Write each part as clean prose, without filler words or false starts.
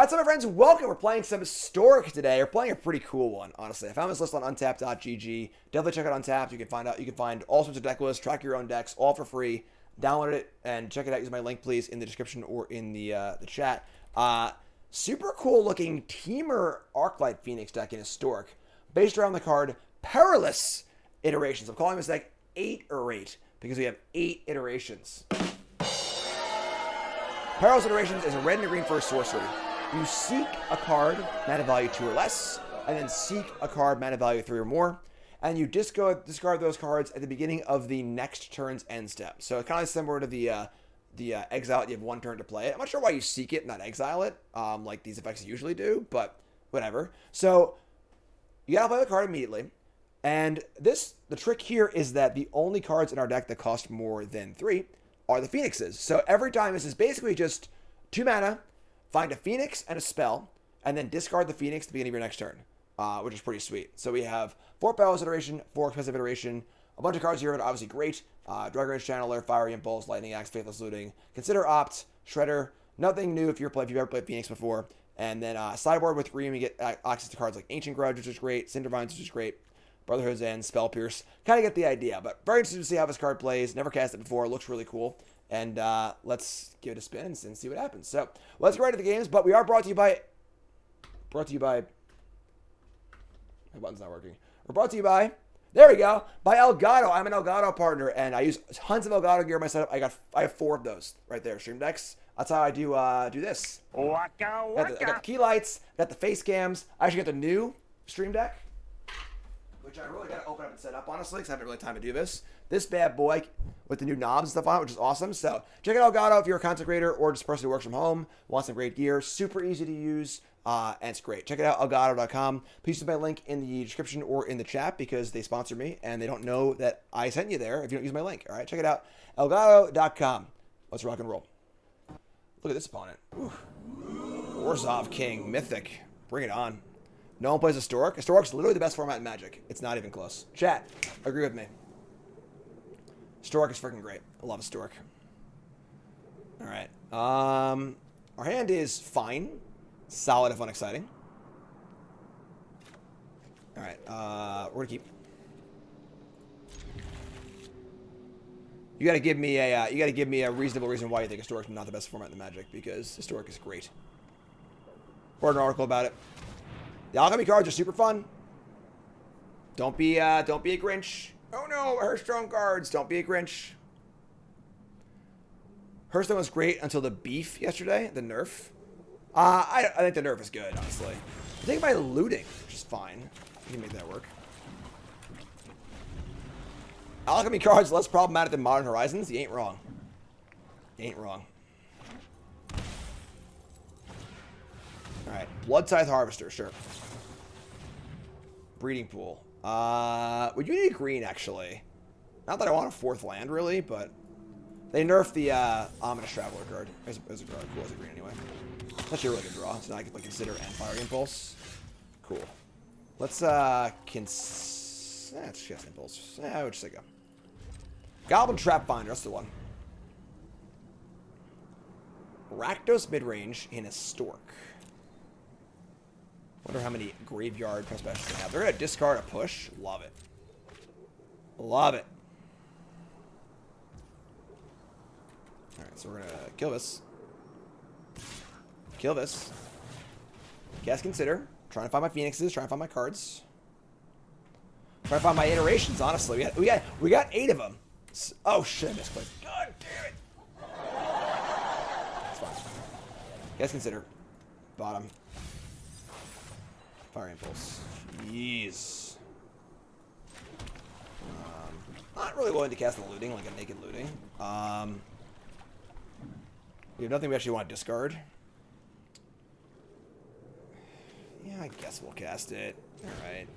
Alright, so my friends, welcome. We're playing some Historic today. We're playing a pretty cool one, honestly. I found this list on untapped.gg. Definitely check out Untapped. You can find all sorts of deck lists, track your own decks, all for free. Download it and check it out. Use my link, please, in the description or in the chat. Super cool looking Temur Arclight Phoenix deck in Historic, based around the card Perilous Iterations. I'm calling this deck 8erate because we have 8 iterations. Perilous Iterations is a red and a green for a sorcery. You seek a card, mana value 2 or less, and then seek a card, mana value 3 or more, and you discard those cards at the beginning of the next turn's end step. So it's kind of similar to the exile it. You have 1 turn to play it. I'm not sure why you seek it and not exile it, like these effects usually do, but whatever. So you gotta play the card immediately, and the trick here is that the only cards in our deck that cost more than 3 are the Phoenixes. So every time this is basically just 2 mana. Find a Phoenix and a spell, and then discard the Phoenix at the beginning of your next turn, which is pretty sweet. So we have 4 Perilous Iteration, 4 Expressive Iteration, a bunch of cards here that are obviously great. Dragon's Channeler, Fiery Impulse, Lightning Axe, Faithless Looting. Consider Opt, Shredder. Nothing new if you've ever played Phoenix before. And then sideboard with Ream, you get access to cards like Ancient Grudge, which is great, Cinder Vines, which is great, Brotherhood's End, Spell Pierce. Kind of get the idea, but very interested to see how this card plays. Never cast it before. It looks really cool. And let's give it a spin and see what happens. So let's go right to the games. But we are brought to you by. My button's not working. We're brought to you by. There we go. By Elgato. I'm an Elgato partner, and I use tons of Elgato gear in my setup. I have 4 of those right there. Stream decks. That's how I do this. Waka, waka. I got the key lights. Got the face cams. I actually got the new Stream Deck, which I really got to open up and set up, honestly, because I haven't really had time to do this. This bad boy with the new knobs and stuff on it, which is awesome. So check out Elgato if you're a content creator or just a person who works from home, wants some great gear. Super easy to use, and it's great. Check it out, elgato.com. Please use my link in the description or in the chat because they sponsor me, and they don't know that I sent you there if you don't use my link. All right, check it out, elgato.com. Let's rock and roll. Look at this opponent. Orzhov King, Mythic. Bring it on. No one plays Historic. Historic's literally the best format in Magic. It's not even close. Chat, agree with me. Historic is freaking great. I love Historic. All right. Our hand is fine. Solid if unexciting. All right. We're gonna keep. You gotta give me a reasonable reason why you think Historic is not the best format in the Magic, because Historic is great. Wrote an article about it. The alchemy cards are super fun. Don't be a Grinch. Oh no, Hearthstone cards. Don't be a Grinch. Hearthstone was great until the beef yesterday, the nerf. I think the nerf is good, honestly. I think by looting, which is fine. You can make that work. Alchemy cards less problematic than Modern Horizons. You ain't wrong. You ain't wrong. Alright, Blood Scythe Harvester, sure. Breeding Pool. Would you need green, actually? Not that I want a 4th land, really, but they nerfed the Ominous Traveler card. As a card. Cool as a green, anyway. That's actually a really good draw, so now I can Consider and Fire Impulse. Cool. Let's, it's just Impulse. We'll just say go. Goblin Trap Finder, that's the one. Rakdos Midrange in a Stork. Wonder how many graveyard press bashes they have. They're going to discard a push. Love it. Love it. Alright, so we're going to kill this. Kill this. Cast Consider. Trying to find my Phoenixes. Trying to find my cards. Trying to find my iterations, honestly. We got 8 of them. Oh, shit, I misclicked. God damn it. It's fine. Cast Consider. Bottom. Fire Impulse. Jeez. Not really willing to cast the looting, like a naked looting. We have nothing we actually want to discard. Yeah, I guess we'll cast it. Alright.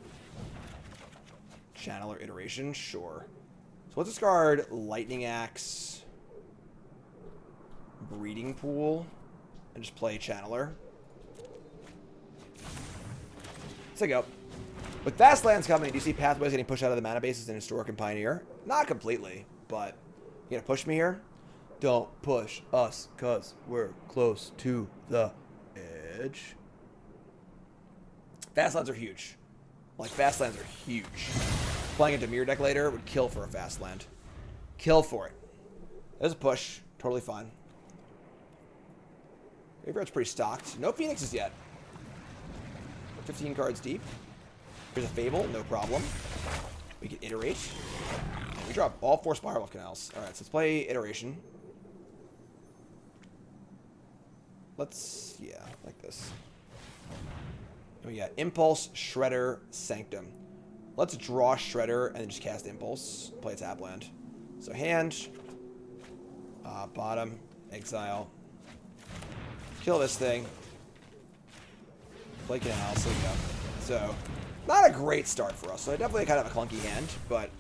Channeler Iteration, sure. So let's discard Lightning Axe, Breeding Pool, and just play Channeler. Let's go. With fast lands coming, do you see pathways getting pushed out of the mana bases in Historic and Pioneer? Not completely, but you gonna push me here? Don't push us, cause we're close to the edge. Fast lands are huge. Like, fast lands are huge. Playing a Temur deck later would kill for a fast land. Kill for it. There's a push. Totally fine. 8erate's pretty stocked. No Phoenixes yet. 15 cards deep. Here's a Fable. No problem. We can iterate. We drop all 4 Spiral of Canals. Alright, so let's play Iteration. Let's... yeah, like this. We got Impulse, Shredder, Sanctum. Let's draw Shredder and then just cast Impulse. Play a tap land. So hand. Bottom. Exile. Kill this thing. Play Canals. There we go. So, not a great start for us. So definitely kind of a clunky hand. But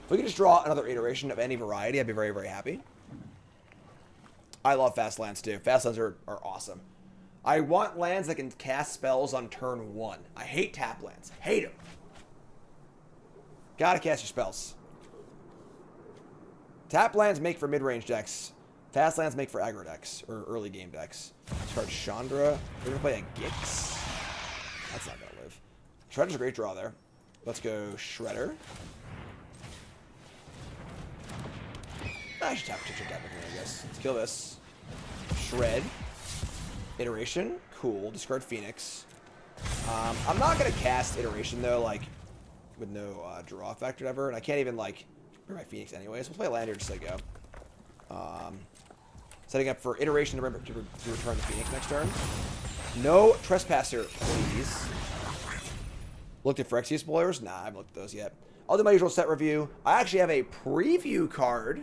if we could just draw another iteration of any variety, I'd be very, very happy. I love fast lands too. Fast lands are awesome. I want lands that can cast spells on turn 1. I hate tap lands. Hate them. Gotta cast your spells. Tap lands make for mid-range decks. Fast lands make for aggro decks, or early game decks. Discard Chandra. We're gonna play a Gix. That's not gonna live. Shredder's a great draw there. Let's go Shredder. I should tap technically, I guess. Let's kill this. Shred. Iteration. Cool. Discard Phoenix. I'm not gonna cast Iteration though, like with no draw effect or whatever, and I can't even like bring my Phoenix anyways. We'll play a land here just to go. Setting up for Iteration to return the Phoenix next turn. No Trespasser, please. Looked at Phyrexian Spoilers? Nah, I haven't looked at those yet. I'll do my usual set review. I actually have a preview card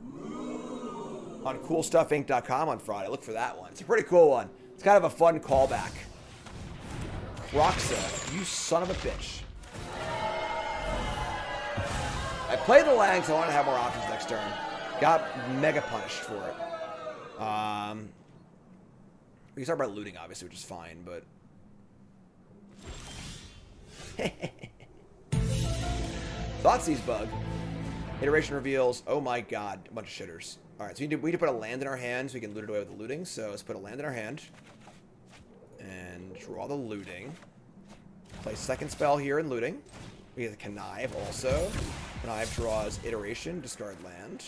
on CoolStuffInc.com on Friday. Look for that one. It's a pretty cool one. It's kind of a fun callback. Roxa, you son of a bitch. I played the land because I wanted to have more options next turn. Got mega punished for it. We can start by looting, obviously, which is fine, but... Thoughtseize bug. Iteration reveals, oh my god, a bunch of shitters. Alright, so we need to put a land in our hand so we can loot it away with the looting. So let's put a land in our hand. And draw the looting. Play second spell here in looting. We get the Connive also. Connive draws Iteration, discard land.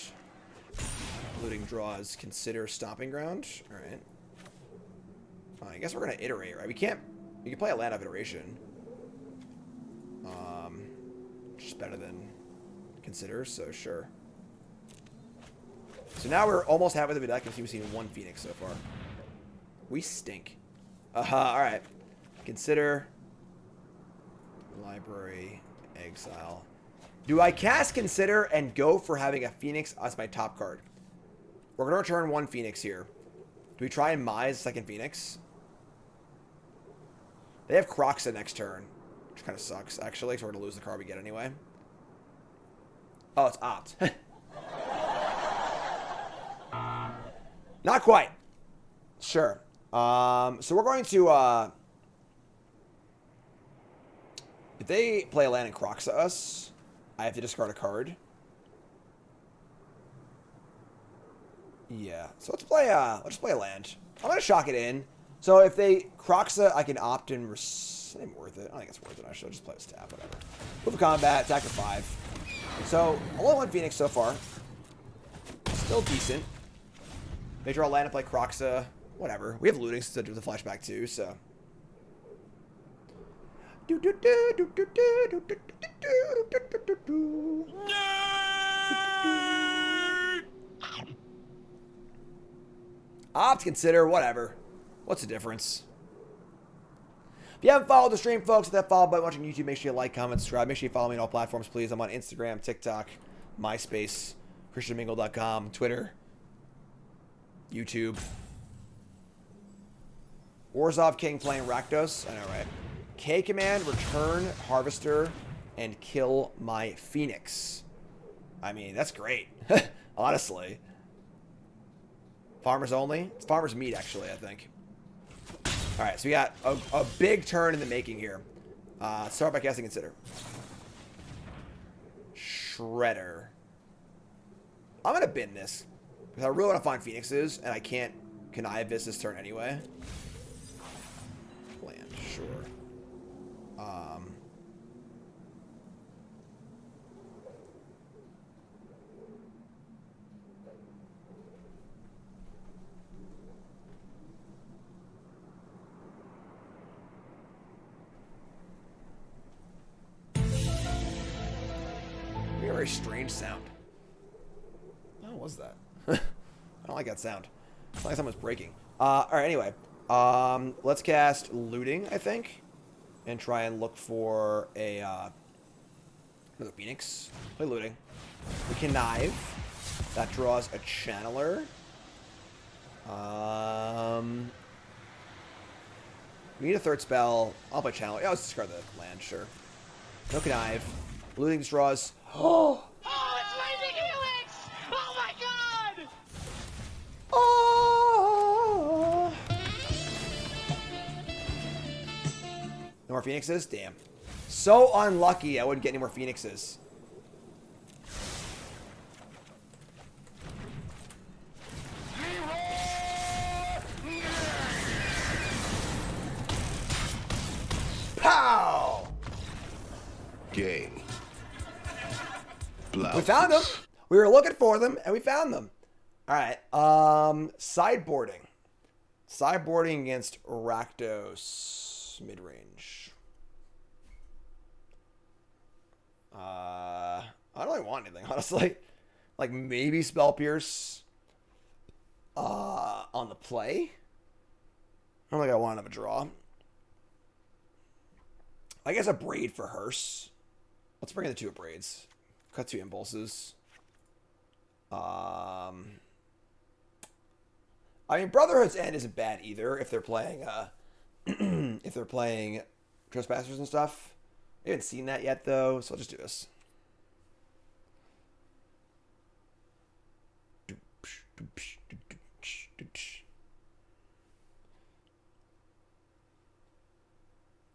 Looting draws Consider Stomping Ground. Alright. I guess we're going to iterate, right? We can play a land of Iteration. Which is better than Consider, so sure. So now we're almost halfway through the deck and we've seen 1 Phoenix so far. We stink. Alright. Consider. Library. Exile. Do I cast Consider and go for having a Phoenix as my top card? We're going to return 1 Phoenix here. Do we try and Mise second Phoenix? They have Croxa next turn, which kind of sucks, actually, so we're going to lose the card we get anyway. Oh, it's Opt. Not quite. Sure. So we're going to... if they play a land and Croxa us, I have to discard a card. Yeah. So let's just play a land. I'm going to shock it in. So if they Croxa, I can opt in. Ain't worth it. I think it's worth it. I should just play this tap, whatever. Move to combat, attack for 5. So, only 1 Phoenix so far. Still decent. They draw a land and play Croxa. Whatever. We have looting to do the flashback too, so. Opt, Consider, whatever. What's the difference? If you haven't followed the stream, folks, hit that follow button. Watching YouTube, make sure you like, comment, subscribe. Make sure you follow me on all platforms, please. I'm on Instagram, TikTok, MySpace, ChristianMingle.com, Twitter, YouTube. Warzov King playing Rakdos. I know, right? K command, return Harvester, and kill my Phoenix. I mean, that's great. Honestly. Farmers only? It's farmers meat, actually, I think. Alright, so we got a big turn in the making here. Start by casting Consider. Shredder. I'm going to bin this. Because I really want to find Phoenixes, and I can't connive this turn anyway. very strange sound. What was that? I don't like that sound. It's like someone's breaking. Alright, anyway. Let's cast Looting, I think. And try and look for a, another Phoenix. Play Looting. We Connive. That draws a Channeler. We need a third spell. I'll play Channeler. Yeah, let's discard the land, sure. No Connive. Looting draws. Oh, it's Lightning Helix! Oh my god! Oh! No more Phoenixes? Damn. So unlucky I wouldn't get any more Phoenixes. Pow! Game. We found them. We were looking for them, and we found them. All right. Sideboarding. Sideboarding against Rakdos. Midrange. I don't really want anything, honestly. Like, maybe Spell Pierce on the play. I don't think I want to have a draw. I guess a Braid for Hearse. Let's bring in the 2 Braids. Cut 2 Impulses. I mean, Brotherhood's End isn't bad either if they're playing if they're playing Trespassers and stuff. I haven't seen that yet though, so I'll just do this.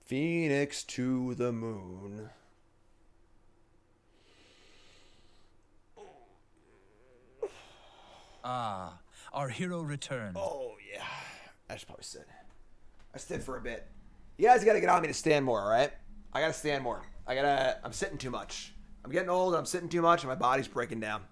Phoenix to the moon. Ah, our hero returned. Oh, yeah. I should probably sit. I stood for a bit. You guys gotta get on me to stand more, alright? I gotta stand more. I'm sitting too much. I'm getting old and I'm sitting too much and my body's breaking down.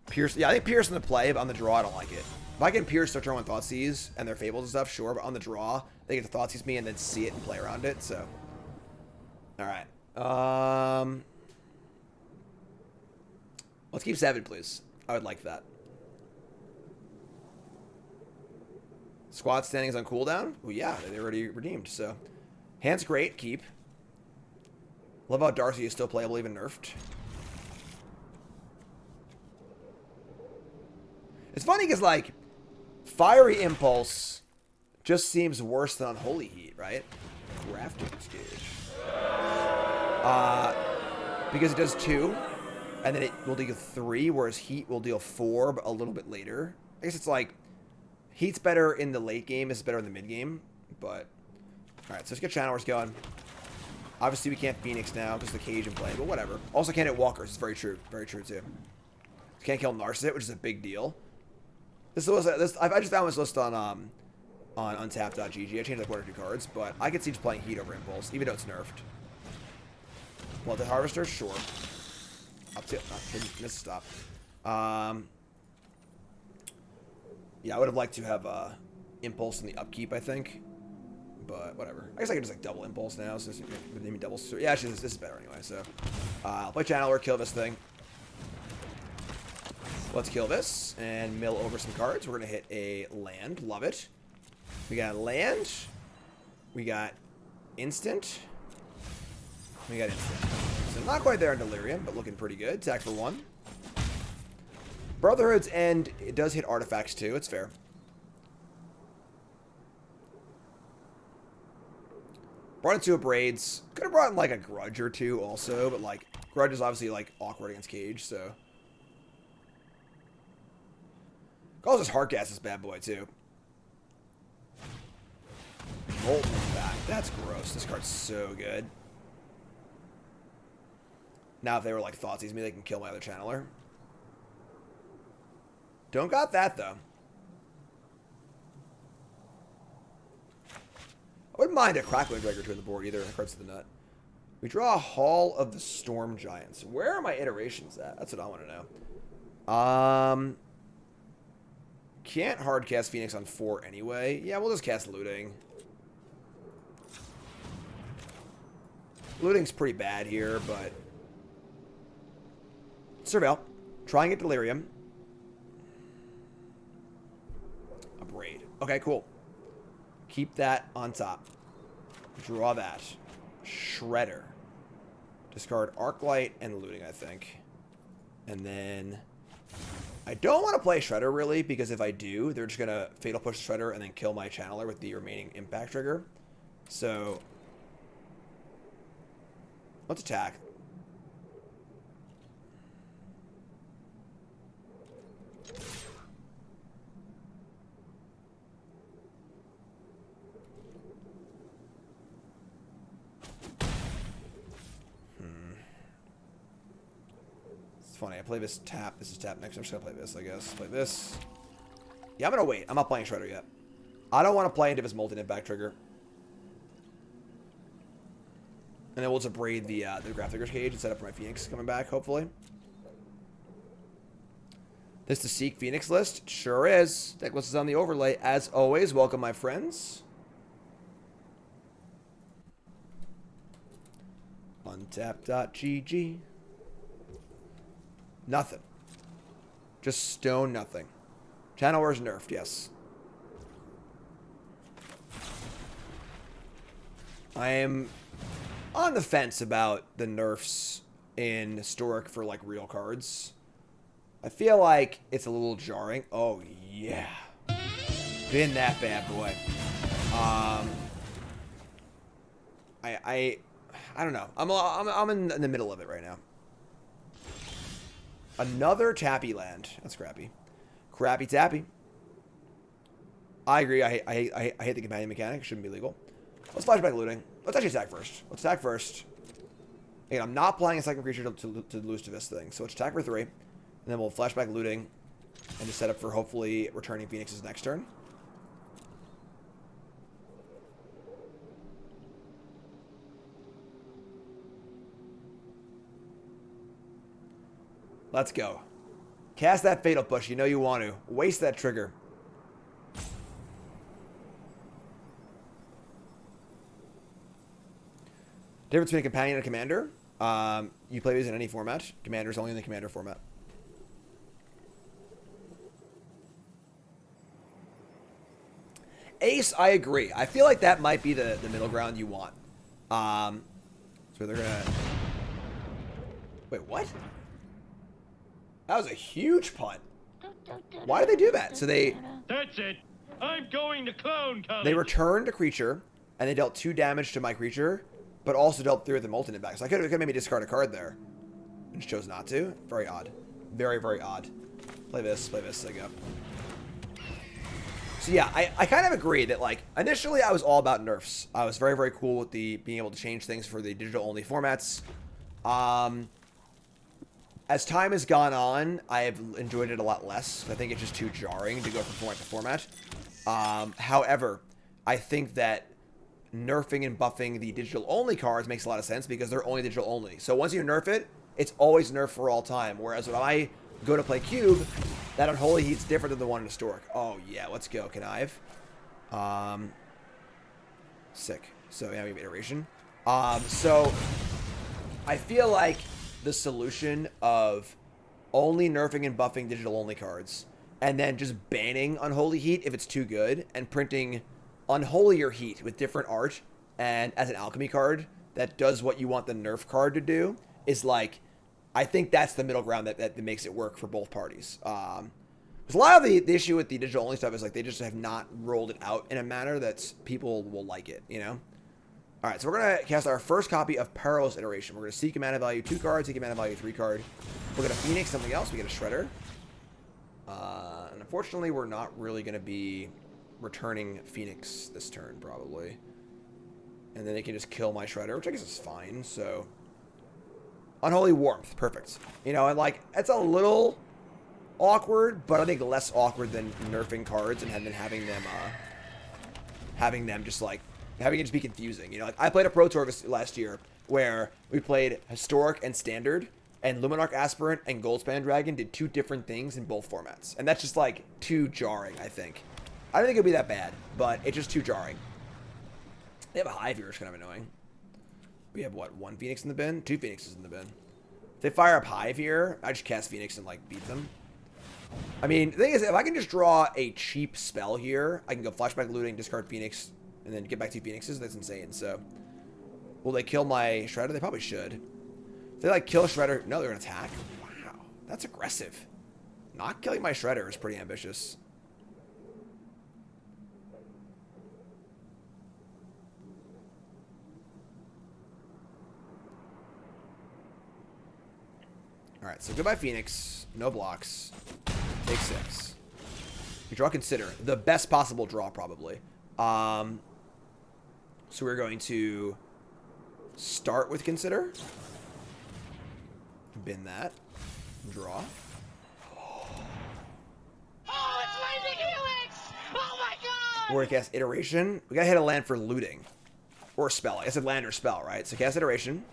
Pierce, yeah, I think Pierce in the play, but on the draw, I don't like it. If I can Pierce their turn one Thoughtseize and their Fables and stuff, sure, but on the draw, they get to Thoughtseize me and then see it and play around it, so. Alright. Let's keep 7, please. I would like that. Squad standings on cooldown? Well, yeah, they already redeemed, so. Hand's great, keep. Love how Darcy is still playable, even nerfed. It's funny because, like, Fiery Impulse just seems worse than Unholy Heat, right? Grafting Gauge. Because it does 2, and then it will deal 3, whereas Heat will deal 4, but a little bit later. I guess it's like, Heat's better in the late game, it's better in the mid game, but... Alright, so let's get Channelers going. Obviously, we can't Phoenix now because of the cage in play, but whatever. Also can't hit Walkers, it's very true. Very true, too. Can't kill Narset, which is a big deal. I just found this list on untap.gg. I changed like 1 or 2 cards, but I could see just playing Heat over Impulse, even though it's nerfed. Well, the Harvester, sure. Up to miss stop. Yeah, I would have liked to have Impulse in the upkeep, I think, but whatever. I guess I could just like double Impulse now, so maybe double. Yeah, actually, this is better anyway. So I'll play Channeler, kill this thing. Let's kill this and mill over some cards. We're going to hit a land. Love it. We got land. We got instant. We got instant. So not quite there in Delirium, but looking pretty good. Attack for 1. Brotherhood's End, it does hit artifacts too. It's fair. Brought in 2 Braids. Could have brought in like a Grudge or 2 also, but like Grudge is obviously like awkward against Cage, so... Calls his Heartgas this bad boy, too. Molten back. That's gross. This card's so good. Now, if they were like Thoughtseize me, they can kill my other Channeler. Don't got that, though. I wouldn't mind a Crackling Dragger to the board either. That card's to the nut. We draw a Hall of the Storm Giants. Where are my iterations at? That's what I want to know. Can't hard cast Phoenix on 4 anyway. Yeah, we'll just cast Looting. Looting's pretty bad here, but Surveil. Try and get Delirium. A Braid. Okay, cool. Keep that on top. Draw that. Shredder. Discard Arclight and Looting, I think. And then... I don't want to play Shredder, really, because if I do, they're just going to Fatal Push Shredder and then kill my Channeler with the remaining Impact Trigger. So... let's attack. It's funny. I play this tap. This is tap next. I'm just going to play this, I guess. Play this. Yeah, I'm going to wait. I'm not playing Shredder yet. I don't want to play into this multi-impact trigger. And then we'll just braid the Graph Cage and set up for my Phoenix coming back, hopefully. This the Seek Phoenix list? Sure is. Decklist is on the overlay. As always, welcome my friends. Untap.gg. Nothing. Just stone nothing. Channeler's nerfed, yes. I am on the fence about the nerfs in Historic for, like, real cards. I feel like it's a little jarring. Oh, yeah. Been that bad boy. I don't know. I'm in the middle of it right now. Another tappy land. That's crappy. Crappy tappy. I agree. I hate the companion mechanic. It shouldn't be legal. Let's flashback looting. Let's actually attack first. Let's attack first. Again, I'm not playing a second creature to lose to this thing. So let's attack for 3. And then we'll flashback looting. And just set up for hopefully returning Phoenix's next turn. Let's go. Cast that Fatal Push. You know you want to. Waste that trigger. Difference between a companion and a commander. You play these in any format. Commander's only in the commander format. Ace, I agree. I feel like that might be the middle ground you want. So they're gonna... Wait, what? That was a huge punt. Why did they do that? So they... That's it. I'm going to clone college. They returned a creature, and they dealt 2 damage to my creature, but also dealt 3 with the Molten Impact. So I could maybe discard a card there. And just chose not to. Very odd. Very, very odd. Play this. There you go. So yeah, I kind of agree that, like, initially I was all about nerfs. I was very, very cool with the being able to change things for the digital-only formats. As time has gone on, I have enjoyed it a lot less. I think it's just too jarring to go from format to format. However, I think that nerfing and buffing the digital-only cards makes a lot of sense because they're only digital-only. So once you nerf it, it's always nerfed for all time. Whereas when I go to play Cube, that Unholy Heat's different than the one in Historic. Oh, yeah, let's go. Connive. Sick. So, yeah, we have Iteration. So, I feel like the solution of only nerfing and buffing digital-only cards and then just banning Unholy Heat if it's too good and printing Unholier Heat with different art and as an alchemy card that does what you want the nerf card to do is, like, I think that's the middle ground that makes it work for both parties. Because a lot of the issue with the digital-only stuff is, like, they just have not rolled it out in a manner that people will like it, you know? All right, so we're going to cast our first copy of Perilous Iteration. We're going to seek a mana value 2 card, seek a mana value 3 card. We're going to Phoenix something else. We get a Shredder. And unfortunately, we're not really going to be returning Phoenix this turn, probably. And then they can just kill my Shredder, which I guess is fine, so... Unholy Warmth, perfect. You know, and, like, it's a little awkward, but I think less awkward than nerfing cards and then having them just, like, having it just be confusing. You know, like, I played a Pro Tour last year where we played Historic and Standard, and Luminarch Aspirant and Goldspan Dragon did 2 different things in both formats. And that's just, like, too jarring, I think. I don't think it'll be that bad, but it's just too jarring. They have a Hive here, which is kind of annoying. We have, what, 1 Phoenix in the bin? 2 Phoenixes in the bin. they fire up Hive here, I just cast Phoenix and, like, beat them. I mean, the thing is, if I can just draw a cheap spell here, I can go Flashback Looting, discard Phoenix, and then get back 2 Phoenixes. That's insane. So, will they kill my Shredder? They probably should. If they, like, kill Shredder... No, they're going to attack. Wow. That's aggressive. Not killing my Shredder is pretty ambitious. Alright, so goodbye Phoenix. No blocks. Take 6. You draw Consider. The best possible draw, probably. So we're going to start with Consider. Bin that. Draw. Oh, it's Lightning Helix! Oh my god! We're going to cast Iteration. We got to hit a land for looting. Or spell. I said land or spell, right? So cast Iteration.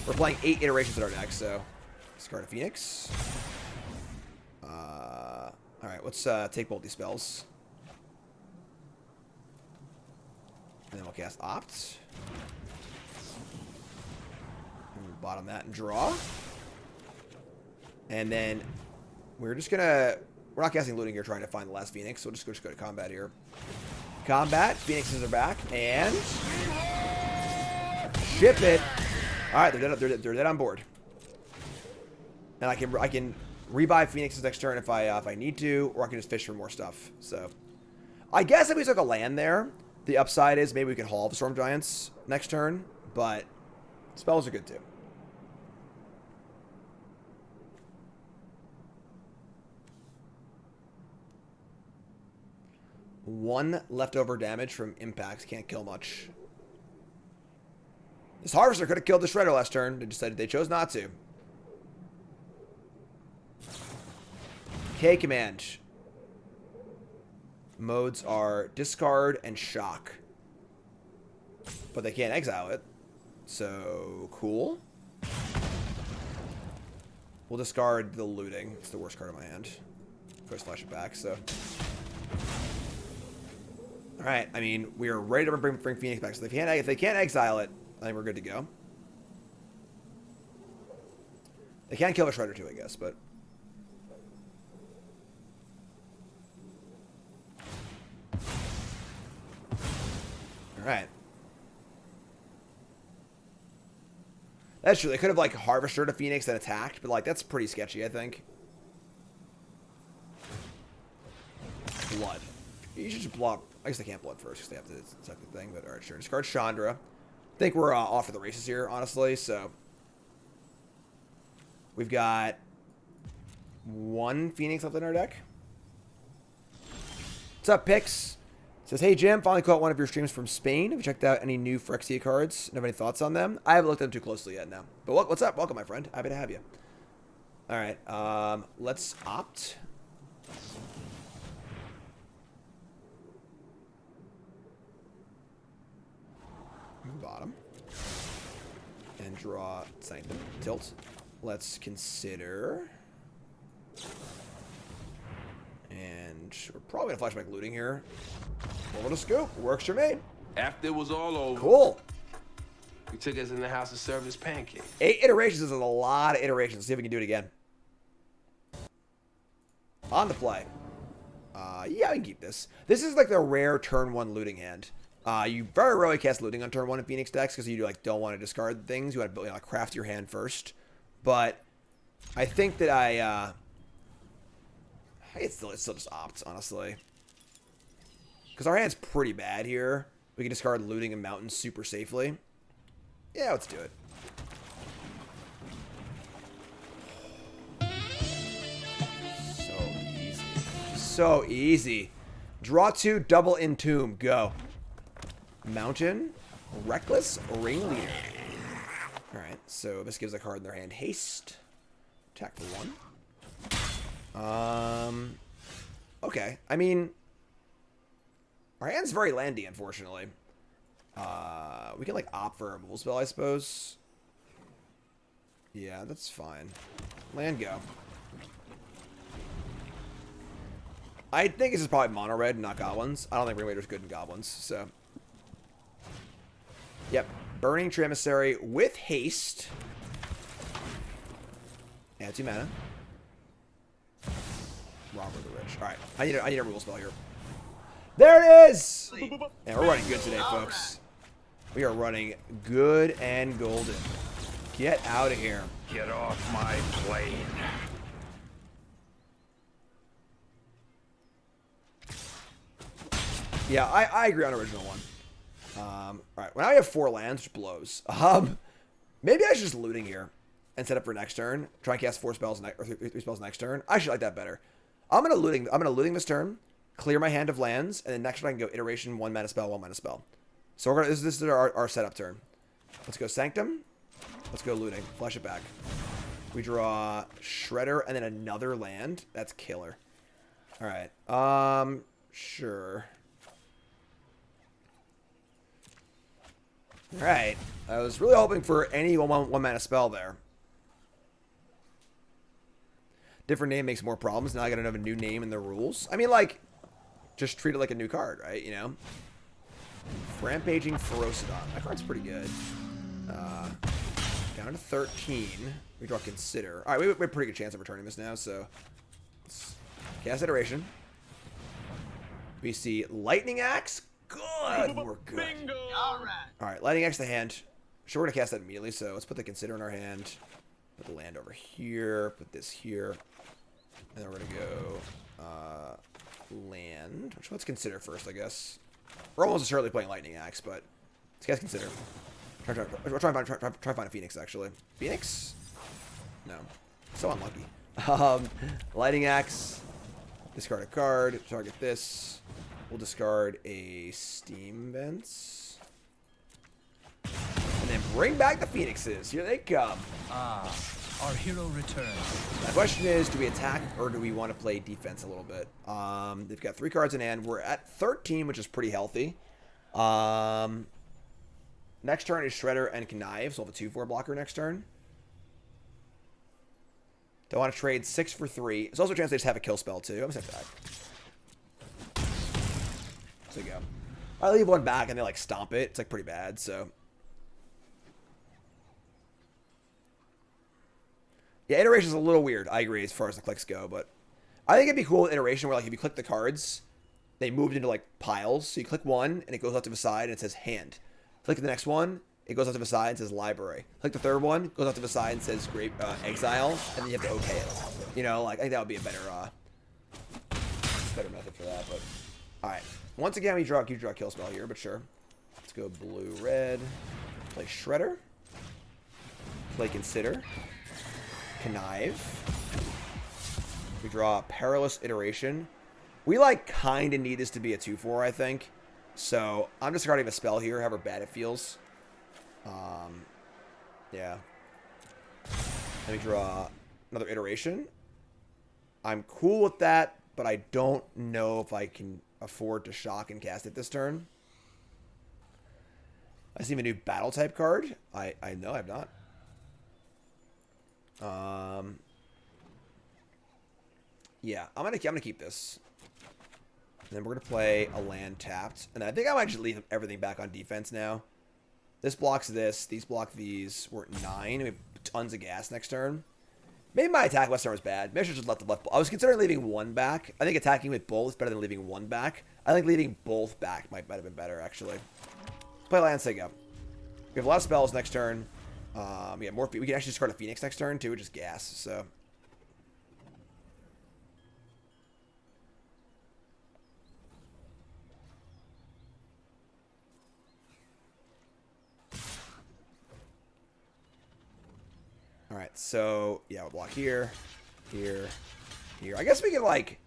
We're playing 8 iterations in our deck, so... Discard a Phoenix. Alright, let's take both these spells. And then we'll cast Opt. And we'll bottom that and draw. And then we're just gonna... We're not casting looting here, trying to find the last Phoenix, so we'll just go to combat here. Combat, Phoenixes are back, and... Ship it! Alright, they're dead on board. And I can rebuy Phoenixes next turn if I need to, or I can just fish for more stuff. So, I guess if we took a land there, the upside is maybe we could haul the Storm Giants next turn, but spells are good too. One leftover damage from impacts, can't kill much. This Harvester could have killed the Shredder last turn. They decided they chose not to. K command. Modes are discard and shock. But they can't exile it. So, cool. We'll discard the looting. It's the worst card in my hand. Of course, flash it back, so. Alright, I mean, we are ready to bring Phoenix back. So if they can't exile it, I think we're good to go. They can kill a Shredder too, I guess, but... Alright. That's true. They could have, like, harvested a Phoenix and attacked, but, like, that's pretty sketchy, I think. Blood. You should just block. I guess they can't blood first because they have to attack the thing, but alright, sure. Discard Chandra. I think we're off for the races here, honestly, so. We've got 1 Phoenix left in our deck. What's up, Pix? Says, hey, Jim, finally caught one of your streams from Spain. Have you checked out any new Phyrexia cards? Have any thoughts on them? I haven't looked at them too closely yet now. But what's up? Welcome, my friend. Happy to have you. All right. Let's opt. Bottom. And draw Sanctum. Tilt. Let's consider... And we're probably going to flashback looting here. Over the scoop. Works for me. After it was all over, Cool. he took us in the house to serve his pancake. 8 iterations is a lot of iterations. Let's see if we can do it again. On the play. Yeah, we can keep this. This is like the rare turn 1 looting hand. You very rarely cast looting on turn 1 in Phoenix decks because you like don't want to discard things. You want to craft your hand first. But I think that it's still just opt, honestly. Because our hand's pretty bad here. We can discard looting and mountains super safely. Yeah, let's do it. So easy. So easy. Draw 2, double Entomb. Go. Mountain. Reckless. Ringleader. Alright, so this gives a card in their hand. Haste. Attack for 1. Okay. I mean, our hand's very landy, unfortunately. We can, like, opt for a removal spell, I suppose. Yeah, that's fine. Land go. I think this is probably mono red, not goblins. I don't think Ringleader's good in goblins, so. Yep. Burning Tree Emissary with haste. Yeah, 2 mana. Robber the Rich. Alright, I need a rule spell here. There it is! And we're running good today, folks. We are running good and golden. Get out of here. Get off my plane. Yeah, I agree on original one. Alright, well now we have 4 lands, which blows. Maybe I should just looting here and set up for next turn. Try and cast 4 spells or 3 spells next turn. I should like that better. I'm gonna looting this turn, clear my hand of lands, and then next turn I can go iteration, 1 mana spell, 1 mana spell. So we're gonna this is our setup turn. Let's go Sanctum. Let's go looting. Flash it back. We draw Shredder and then another land. That's killer. Alright. Sure. Alright. I was really hoping for any one mana spell there. Different name makes more problems. Now I gotta have a new name in the rules. I mean, like, just treat it like a new card, right? You know? Rampaging Ferocidon. That card's pretty good. Down to 13. We draw Consider. Alright, we have a pretty good chance of returning this now, so let's cast Iteration. We see Lightning Axe. Good. We're good. Bingo! Alright, Lightning Axe the hand. Sure, we're gonna cast that immediately, so let's put the Consider in our hand. Put the land over here. Put this here. And then we're gonna go land. Let's Consider first, I guess. We're almost certainly playing Lightning Axe, but let's cast Consider. Try to find a Phoenix, actually. Phoenix? No. So unlucky. Lightning Axe. Discard a card. Target this. We'll discard a Steam Vents. And then bring back the Phoenixes. Here they come. Our hero returns. The question is, do we attack or do we want to play defense a little bit? They've got 3 cards in hand. We're at 13, which is pretty healthy. Next turn is Shredder and Connive, so we'll have a 2/4 blocker next turn. Don't want to trade 6 for 3. There's also a chance they just have a kill spell, too. I'm going to set that. There you go. I leave 1 back and they, like, stomp it. It's, like, pretty bad, so. Yeah, Iteration is a little weird. I agree as far as the clicks go, but I think it'd be cool with Iteration where, like, if you click the cards, they moved into, like, piles. So you click one, and it goes out to the side, and it says Hand. Click the next one, it goes out to the side and says Library. Click the third one, goes out to the side and says Exile, and then you have to okay it. You know, like, I think that would be a better method for that, but. Alright. Once again, you draw a kill spell here, but sure. Let's go blue-red. Play Shredder. Play Consider. Connive. We draw Perilous Iteration. We, like, kind of need this to be a 2/4, I think. So, I'm discarding a spell here, however bad it feels. Yeah. Let me draw another Iteration. I'm cool with that, but I don't know if I can afford to shock and cast it this turn. I see a new battle type card. I know I've not. Yeah, I'm gonna keep this. And then we're gonna play a land tapped. And I think I might just leave everything back on defense now. This blocks this, these block these. We're at 9. We have tons of gas next turn. Maybe my attack last turn was bad. Maybe I should just let the left. I was considering leaving 1 back. I think attacking with both is better than leaving 1 back. I think leaving both back might have been better, actually. Let's play land Sega. We have a lot of spells next turn. We have more. We can actually discard a Phoenix next turn too, which is gas. So. Alright, so, yeah, we'll block here, here, here. I guess we can, like,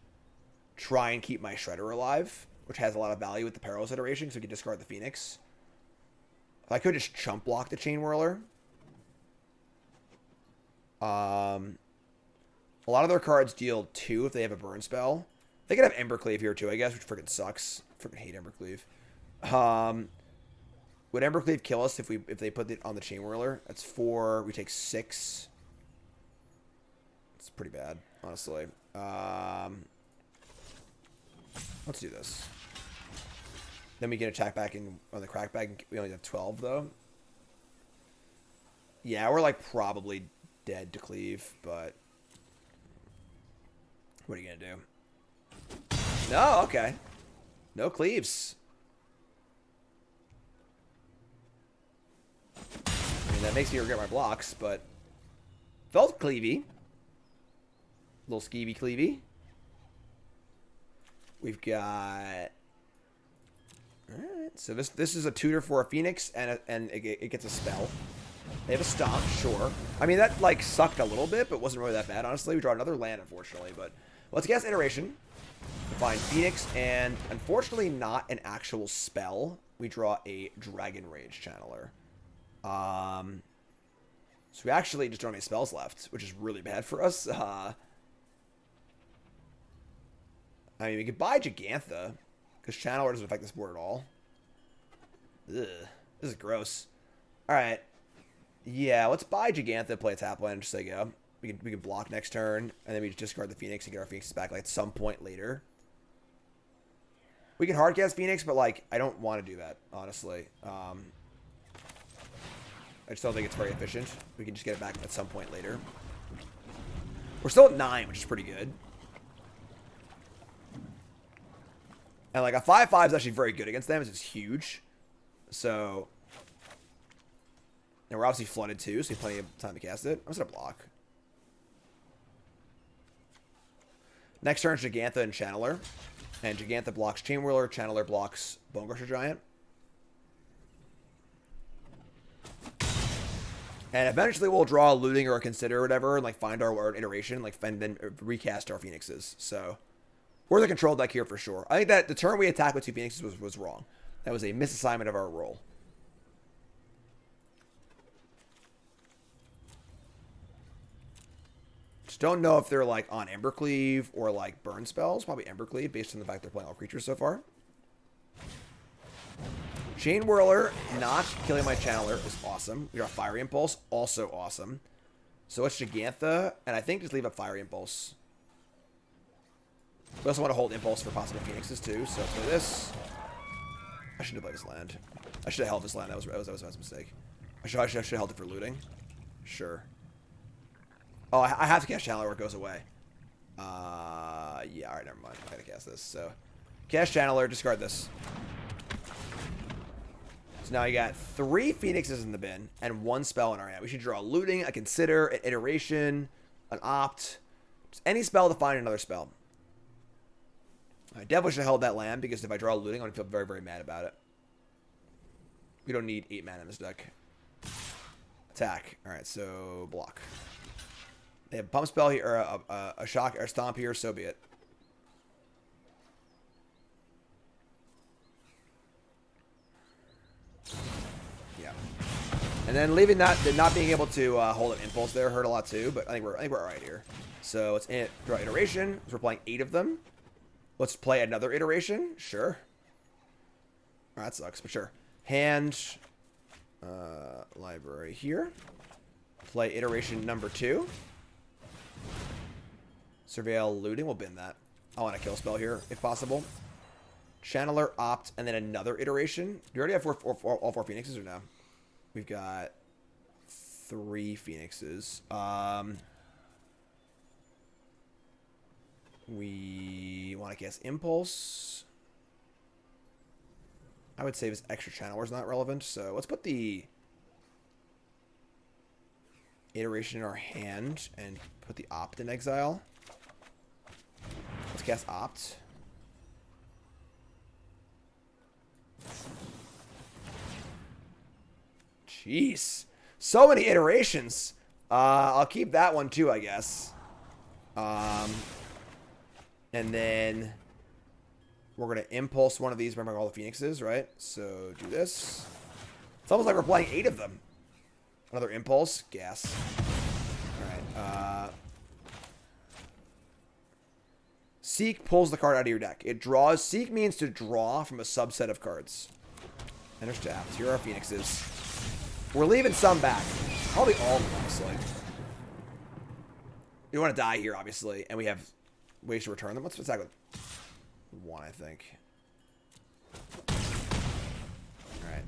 try and keep my Shredder alive, which has a lot of value with the Perilous Iteration, so we can discard the Phoenix. I could just chump block the Chain Whirler. A lot of their cards deal 2 if they have a burn spell. They could have Embercleave here, too, I guess, which freaking sucks. Freaking hate Embercleave. Would Embercleave kill us if they put it on the Chain Whirler? That's 4. We take 6. It's pretty bad, honestly. Let's do this. Then we can attack back on the crackback. We only have 12 though. Yeah, we're like probably dead to cleave, but What are you gonna do? No, okay. No cleaves. I mean, that makes me regret my blocks, but felt cleavy. Little skeevy cleavy. We've got. Alright, so this is a tutor for a Phoenix, and it gets a spell. They have a stomp, sure. I mean, that, like, sucked a little bit, but wasn't really that bad, honestly. We draw another land, unfortunately, but let's guess iteration. We find Phoenix, and unfortunately not an actual spell. We draw a Dragon Rage Channeler. So we actually just don't have any spells left, which is really bad for us. I mean, we could buy Gigantha, because Channeler doesn't affect this board at all. Ugh, this is gross. Alright. Yeah, let's buy Gigantha, play a tap land, just so you go. We can block next turn, and then we just discard the Phoenix and get our Phoenixes back, like, at some point later. We can hardcast Phoenix, but, like, I don't want to do that, honestly. I just don't think it's very efficient. We can just get it back at some point later. We're still at 9, which is pretty good. And, like, a 5/5 is actually very good against them. It's huge. So, and we're obviously flooded, too, so we have plenty of time to cast it. I'm just going to block. Next turn, Gigantha and Channeler. And Gigantha blocks Chain Whirler, Channeler blocks Bone Crusher Giant. And eventually we'll draw a Looting or a Consider or whatever, and, like, find our iteration, like, and then recast our Phoenixes. So, we're the control deck here for sure. I think that the turn we attacked with 2 Phoenixes was wrong. That was a misassignment of our role. Just don't know if they're, like, on Embercleave or, like, burn spells. Probably Embercleave, based on the fact they're playing all creatures so far. Chain Whirler not killing my Channeler is awesome. We got Fiery Impulse, also awesome. So it's Gigantha, and I think just leave up Fiery Impulse. We also want to hold Impulse for possible Phoenixes too, so play this. I shouldn't have played this land. I should have held this land. That was a mistake. I should have held it for looting. Sure. Oh, I have to cast Channeler or it goes away. Yeah, alright, never mind. I gotta cast this. So, cast Channeler, discard this. So now you got 3 Phoenixes in the bin and 1 spell in our hand. We should draw a Looting, a Consider, an Iteration, an Opt. Just any spell to find another spell. I definitely should have held that land, because if I draw a Looting, I'm going to feel very, very mad about it. We don't need 8 mana in this deck. Attack. Alright, so block. They have a Pump Spell here, or a Shock, or a Stomp here, so be it. Yeah. And then leaving that, not being able to hold an Impulse there hurt a lot too, but I think we're alright here. So let's draw Iteration, so we're playing 8 of them. Let's play another Iteration. Sure. Oh, that sucks, but sure. Hand. Library here. Play Iteration number 2. Surveil Looting. We'll bin that. I want a kill spell here, if possible. Channeler, Opt, and then another Iteration. Do you already have all 4 Phoenixes or no? We've got 3 Phoenixes. We want to cast Impulse. I would say this extra Channeler is not relevant, so let's put the Iteration in our hand and put the Opt in exile. Let's cast Opt. Jeez. So many iterations. I'll keep that one too, I guess. And then we're going to Impulse one of these. Remember all the Phoenixes, right? So do this. It's almost like we're playing 8 of them. Another Impulse. Gas. Alright. Seek pulls the card out of your deck. It draws. Seek means to draw from a subset of cards. Enter tapped. Here are our Phoenixes. We're leaving some back. Probably all of them, honestly. We don't want to die here, obviously. And we have ways to return them. Let's attack with 1, I think. Alright.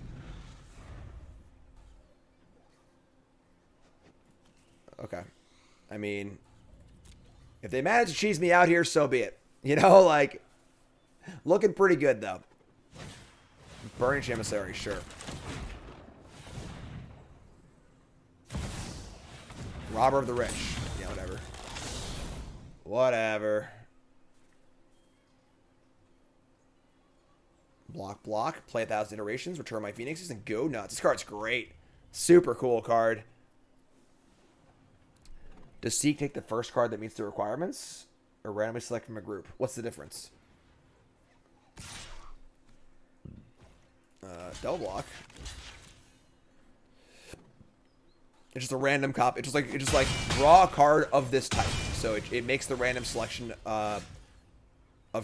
Okay. I mean, If they manage to cheese me out here, so be it. You know, like, looking pretty good, though. Burning Emissary, sure. Robber of the Rich. Yeah, whatever. Whatever. Block. Play 1,000 iterations. Return my Phoenixes and go nuts. This card's great. Super cool card. Does Seek take the first card that meets the requirements? Or randomly select from a group? What's the difference? Double block. It's just a random copy. It's just like draw a card of this type. So it makes the random selection of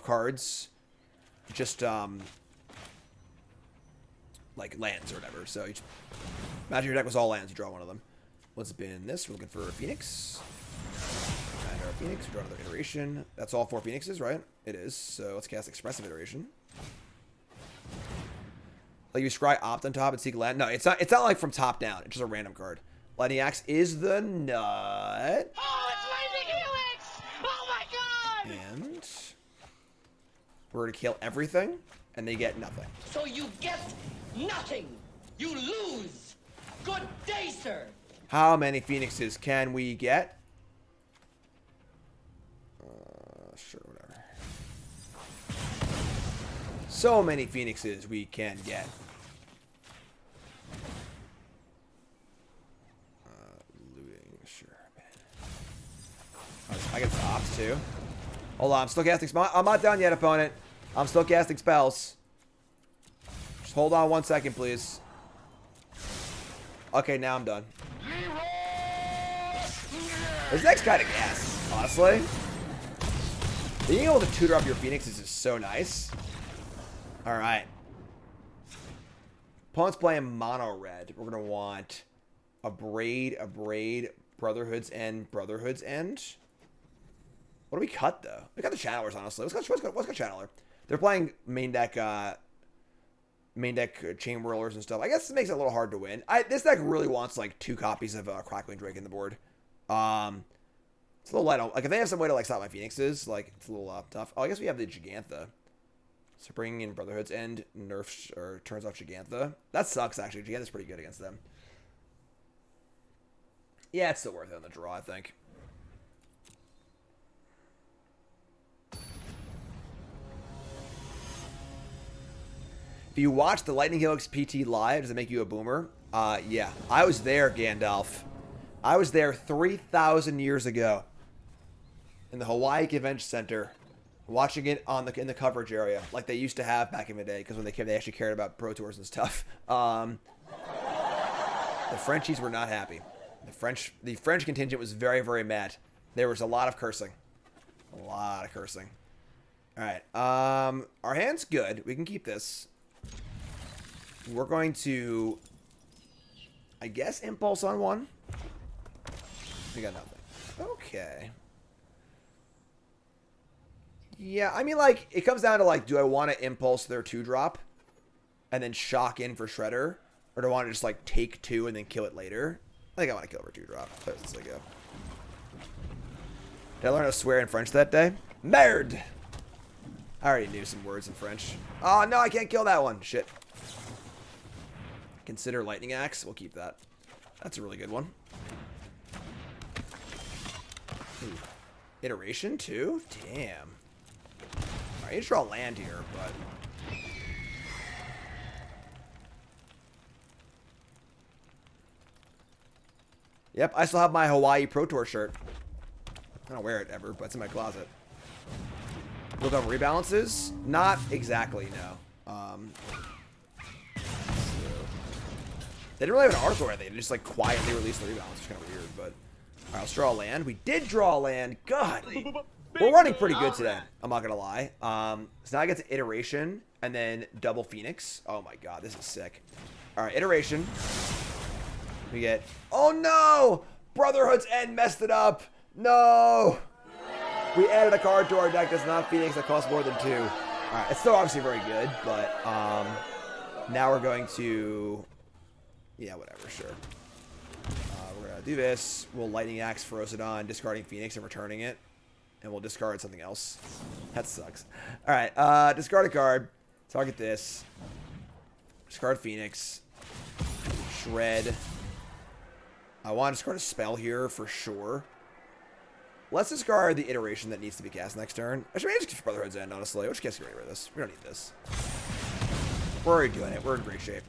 cards just like lands or whatever. So you just, imagine your deck was all lands, you draw one of them. What's been this? We're looking for a Phoenix. And our Phoenix, we draw another iteration. That's all 4 Phoenixes, right? It is. So let's cast Expressive Iteration. Like you scry opt on top and seek land. No, it's not like from top down. It's just a random card. Lightning Axe is the nut. Oh, it's Lightning Helix! Oh my god! And we're gonna kill everything, and they get nothing. So you get nothing. You lose. Good day, sir. How many Phoenixes can we get? Sure, whatever. So many Phoenixes we can get. Looting, sure. I get the ops too. Hold on, I'm still casting. I'm not done yet, opponent. I'm still casting spells. Just hold on 1 second, please. Okay, now I'm done. This deck's kind of gas, honestly. Being able to tutor up your Phoenixes is so nice. Alright. Opponent's playing mono red. We're going to want a braid, Brotherhood's End. What do we cut, though? We got the Channelers, honestly. Let's cut Channeler. They're playing main deck Chain Whirlers and stuff. I guess it makes it a little hard to win. This deck really wants, like, 2 copies of Crackling Drake in the board. It's a little light on, like, if they have some way to, like, stop my Phoenixes, like, it's a little tough. Oh, I guess we have the Gigantha. So bringing in Brotherhood's End nerfs or turns off Gigantha. That sucks, actually. Gigantha's pretty good against them. Yeah, it's still worth it on the draw, I think. If you watch the Lightning Helix PT live, does it make you a boomer? Yeah. I was there, Gandalf. I was there 3,000 years ago in the Hawaii Convention Center, watching it in the coverage area, like they used to have back in the day, because when they actually cared about Pro Tours and stuff. The Frenchies were not happy. The French contingent was very, very mad. There was a lot of cursing. A lot of cursing. All right. Our hand's good. We can keep this. We're going to, I guess, Impulse on one. We got nothing. Okay. Yeah, I mean, like, it comes down to, like, do I want to Impulse their 2-drop and then shock in for Shredder? Or do I want to just, like, take 2 and then kill it later? I think I want to kill her 2-drop. Let's go. Did I learn how to swear in French that day? Merde! I already knew some words in French. Oh, no, I can't kill that one. Shit. Consider Lightning Axe. We'll keep that. That's a really good one. Ooh. Iteration, too? Damn. Alright, I need to draw land here, but... Yep, I still have my Hawaii Pro Tour shirt. I don't wear it ever, but it's in my closet. Look up rebalances? Not exactly, no. They didn't really have an article or anything. They just, like, quietly released the rebalance. It's kind of weird, but... Alright, let's draw a land. We did draw a land. God! We're running pretty good today. I'm not gonna lie. So now I get to Iteration, and then double Phoenix. Oh my god, this is sick. Alright, Iteration. We get... Oh no! Brotherhood's End messed it up! No! We added a card to our deck that's not Phoenix that costs more than 2. Alright, it's still obviously very good, but now we're going to... Yeah, whatever, sure. We're going to do this. We'll Lightning Axe Ferocidon, discarding Phoenix and returning it. and we'll discard something else. That sucks. All right, discard a card. Target this. Discard Phoenix. Shred. I want to discard a spell here for sure. Let's discard the iteration that needs to be cast next turn. I should maybe just keep Brotherhood's End, honestly. We'll just get rid of this. We don't need this. We're already doing it. We're in great shape.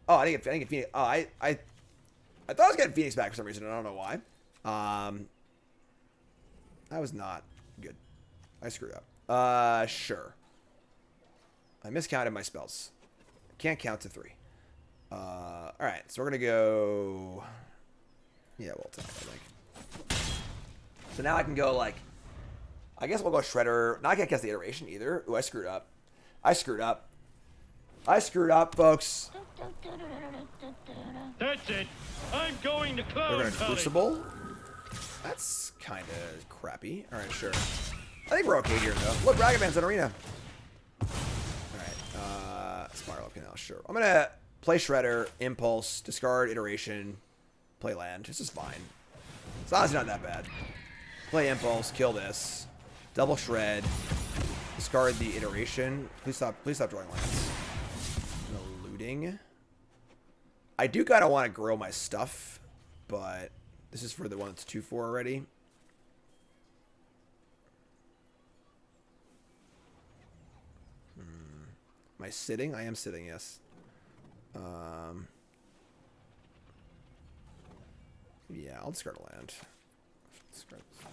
Oh, I didn't get Phoenix. Oh, I thought I was getting Phoenix back for some reason. I don't know why. That was not good. I screwed up. Sure. I miscounted my spells. Can't count to 3. Alright, so we're going to go... Yeah, we'll attack, I think. So now I can go, like... I guess we'll go Shredder. Now I can't cast the iteration either. Ooh, I screwed up. I screwed up. I screwed up, folks. That's it. I'm going to We're clown going to Crucible. That's kind of crappy. Alright, sure. I think we're okay here, though. Look, Ragavan's in Arena. Alright, Spiral of Canal, sure. I'm going to play Shredder, Impulse, discard Iteration, play land. This is fine. It's honestly not that bad. Play Impulse, kill this. Double Shred. Discard the Iteration. Please stop drawing lands. No looting. I do kind of want to grow my stuff, but this is for the one that's 2-4 already. Am I sitting? I am sitting, yes. Yeah, I'll discard a land. Discard this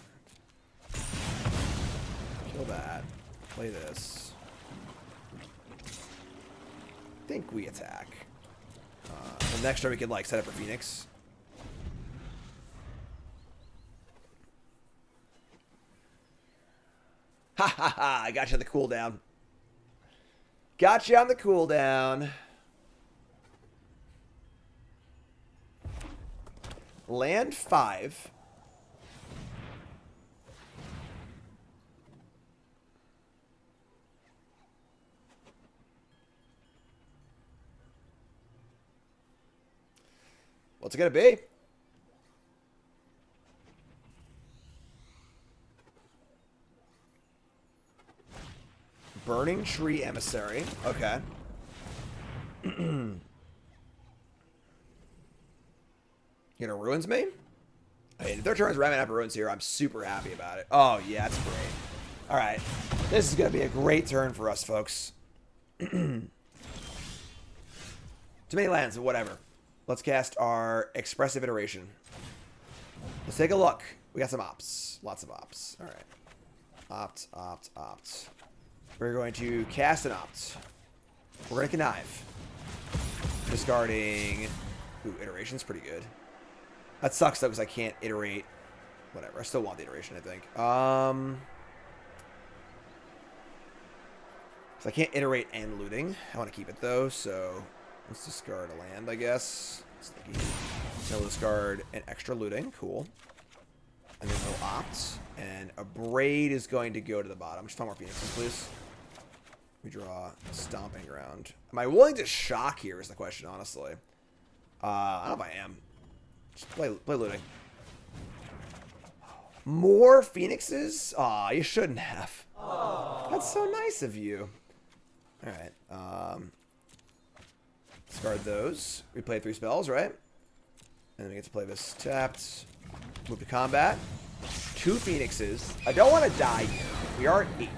land. Kill that. Play this. I think we attack. The next turn we can like set up for Phoenix. Ha ha ha! I got you on the cooldown. Got you on the cooldown. Land 5. What's it gonna be? Burning Tree Emissary. Okay. You know, ruins me? I mean, if their turns ramming up ruins here, I'm super happy about it. Oh, yeah, that's great. All right. This is going to be a great turn for us, folks. Too many lands, but whatever. Let's cast our Expressive Iteration. Let's take a look. We got some ops. Lots of ops. All right. Opt, opt, opt. We're going to cast an opt. We're going to connive. Discarding... Ooh, Iteration's pretty good. That sucks, though, because I can't iterate. Whatever. I still want the iteration, I think. So I can't iterate and looting. I want to keep it, though, so let's discard a land, I guess. So we'll discard an extra looting. Cool. And then we'll opt. And a braid is going to go to the bottom. Just 5 more Phoenixes, please. We draw Stomping Ground. Am I willing to shock here is the question, honestly. I don't know if I am. Just play looting. More Phoenixes? Aw, you shouldn't have. Aww. That's so nice of you. Alright. Discard those. We play 3 spells, right? And then we get to play this tapped. Move to combat. 2 Phoenixes. I don't want to die here. We are at 8.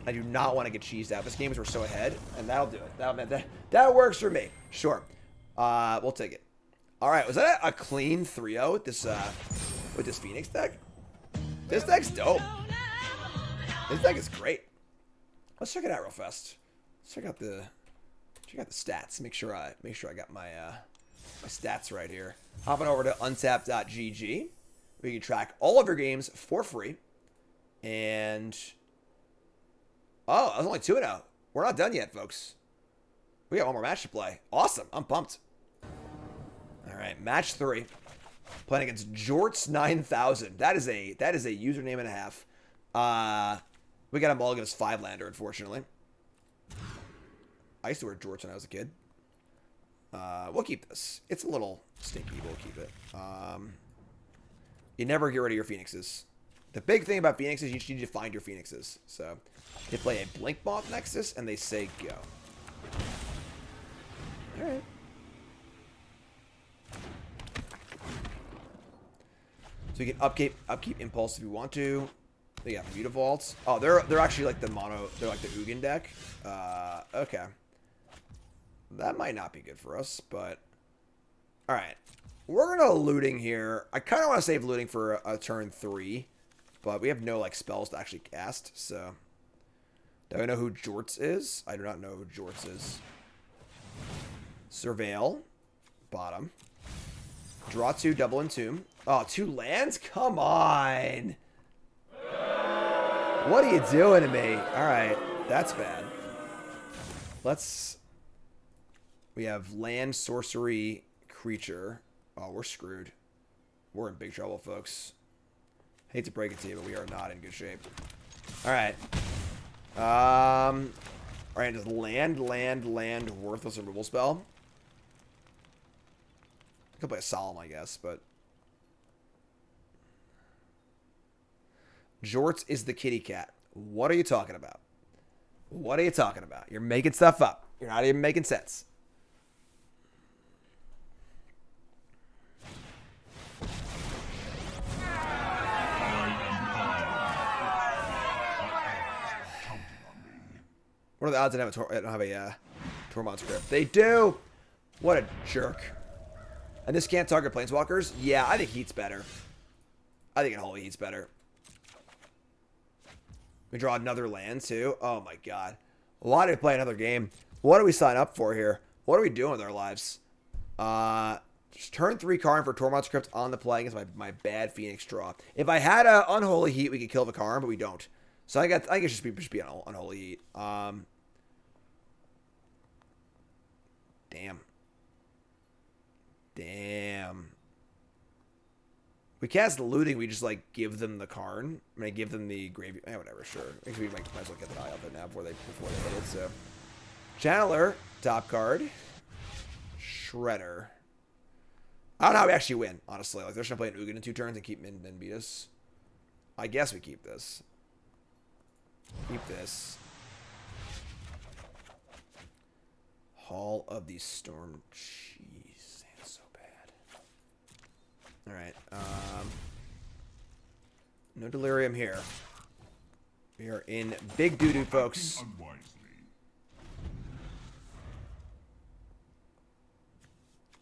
I do not want to get cheesed out. This game is we're so ahead, and that'll do it. That works for me. Sure. We'll take it. All right, was that a clean 3-0 with this Phoenix deck? This deck's dope. This deck is great. Let's check it out real fast. Let's check out the stats. Make sure I got my my stats right here. Hopping over to untap.gg. We can track all of your games for free. And oh, that was only 2-0. We're not done yet, folks. We got one more match to play. Awesome. I'm pumped. All right, match 3. Playing against Jorts9000. That is a username and a half. We got a mulligan's 5-lander, unfortunately. I used to wear Jorts when I was a kid. We'll keep this. It's a little stinky, but we'll keep it. You never get rid of your Phoenixes. The big thing about Phoenixes, you just need to find your Phoenixes. So, they play a Blink Moth Nexus, and they say go. Alright. So you can upkeep Impulse if you want to. They got Mutavaults. Oh, they're actually like the mono. They're like the Ugin deck. Okay. That might not be good for us, but all right. We're gonna looting here. I kind of want to save looting for a turn 3, but we have no like spells to actually cast. So, do I know who Jorts is? I do not know who Jorts is. Surveil, bottom. Draw 2, double Entomb. Oh, 2 lands? Come on. What are you doing to me? All right, that's bad. We have land, sorcery, creature. Oh, we're screwed. We're in big trouble, folks. Hate to break it to you, but we are not in good shape. All right. All right, just land, worthless removal spell. I could play a Solemn, I guess, but... Jorts is the kitty cat. What are you talking about? What are you talking about? You're making stuff up. You're not even making sense. What are the odds I don't have a Tormod script? They do! What a jerk. And this can't target Planeswalkers? Yeah, I think Heat's better. I think Unholy Heat's better. We draw another land, too. Oh, my God. Why did we play another game? What do we sign up for here? What are we doing with our lives? Just turn 3 Karn for Tormod script on the play against my bad Phoenix draw. If I had a Unholy Heat, we could kill the Karn, but we don't. So I guess it should be an Unholy Heat. Damn. We cast the looting, we just, like, give them the Karn. I mean, give them the graveyard. Whatever, sure. I think we might as well get the eye off it now before they hit it, so. Channeler, top card. Shredder. I don't know how we actually win, honestly. Like, they're just going to play an Ugin in 2 turns and keep and beat us. I guess we keep this. Keep this. Hall of the Storm. Jeez, that's so bad. Alright, no Delirium here. We are in big doo-doo, folks.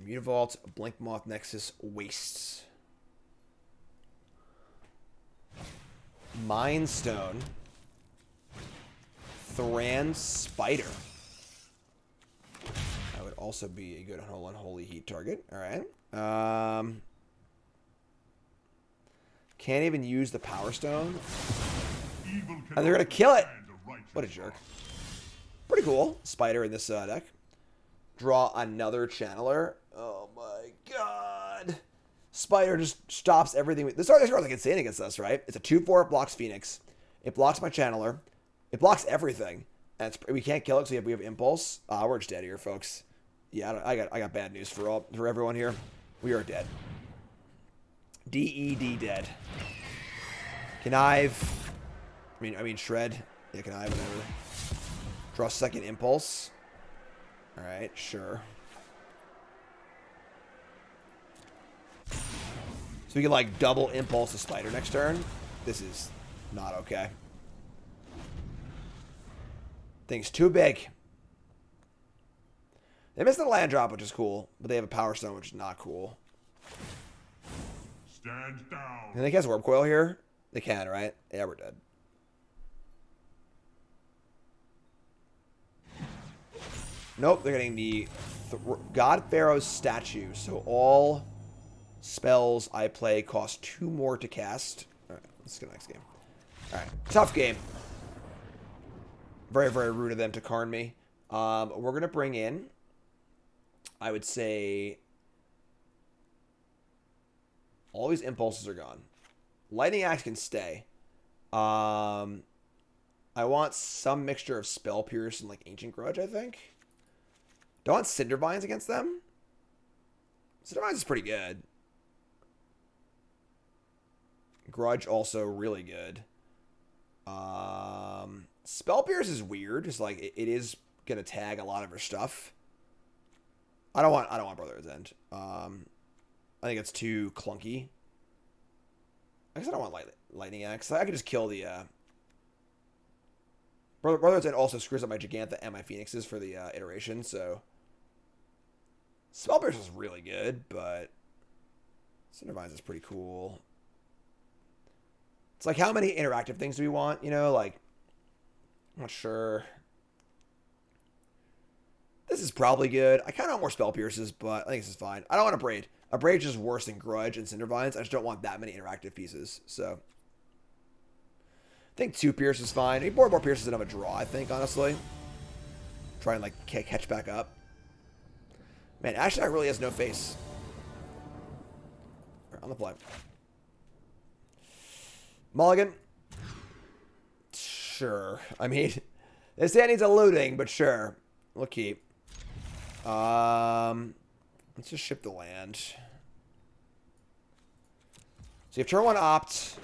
Mutavault, Blink Moth Nexus, Wastes. Mind Stone. Thran Spider. That would also be a good Unholy Heat target. Alright. Can't even use the Power Stone. And they're going to kill it. What a jerk. Pretty cool. Spider in this deck. Draw another Channeler. Oh my God. Spider just stops everything. This card's like insane against us, right? It's a 2/4. It blocks Phoenix. It blocks my Channeler. It blocks everything. And we can't kill it, so we have Impulse. We're just dead here, folks. Yeah, I got bad news for everyone here. We are dead. DED dead. Connive. I mean shred. Yeah, connive, whatever. Draw second Impulse. Alright, sure. So we can like double Impulse a Spider next turn. This is not okay. Thing's too big. They missed the land drop, which is cool, but they have a Power Stone, which is not cool. Stand down. Can they cast Warp Coil here? They can, right? Yeah, we're dead. Nope, they're getting the God Pharaoh's statue. So all spells I play cost 2 more to cast. Alright, let's go next game. Alright, tough game. Very, very rude of them to Karn me. We're going to bring in, I would say, all these Impulses are gone. Lightning Axe can stay. I want some mixture of Spell Pierce and like Ancient Grudge, I think. Do I want Cindervines against them? Cindervines is pretty good. Grudge also really good. Spell Pierce is weird. It's like it is gonna tag a lot of her stuff. I don't want Brotherhood's End. I think it's too clunky. I guess I don't want Lightning Axe. I could just kill the Brotherhood's End also screws up my Gigantha and my Phoenixes for the iteration, so Spell Pierce is really good, but Cinder Vines is pretty cool. It's like, how many interactive things do we want? You know, like, I'm not sure. This is probably good. I kind of want more Spell Pierces, but I think this is fine. I don't want a Braid. A Braid is just worse than Grudge and Cinder Vines. I just don't want that many interactive pieces. So, I think 2 Pierce is fine. I need more Pierces than I'm a draw, I think, honestly. Try and, like, catch back up. Man, Ashnod really has no face. Right, on the play. Mulligan. Sure. I mean, this hand needs a looting, but sure. We'll keep. Let's just ship the land. So you have turn 1 opt.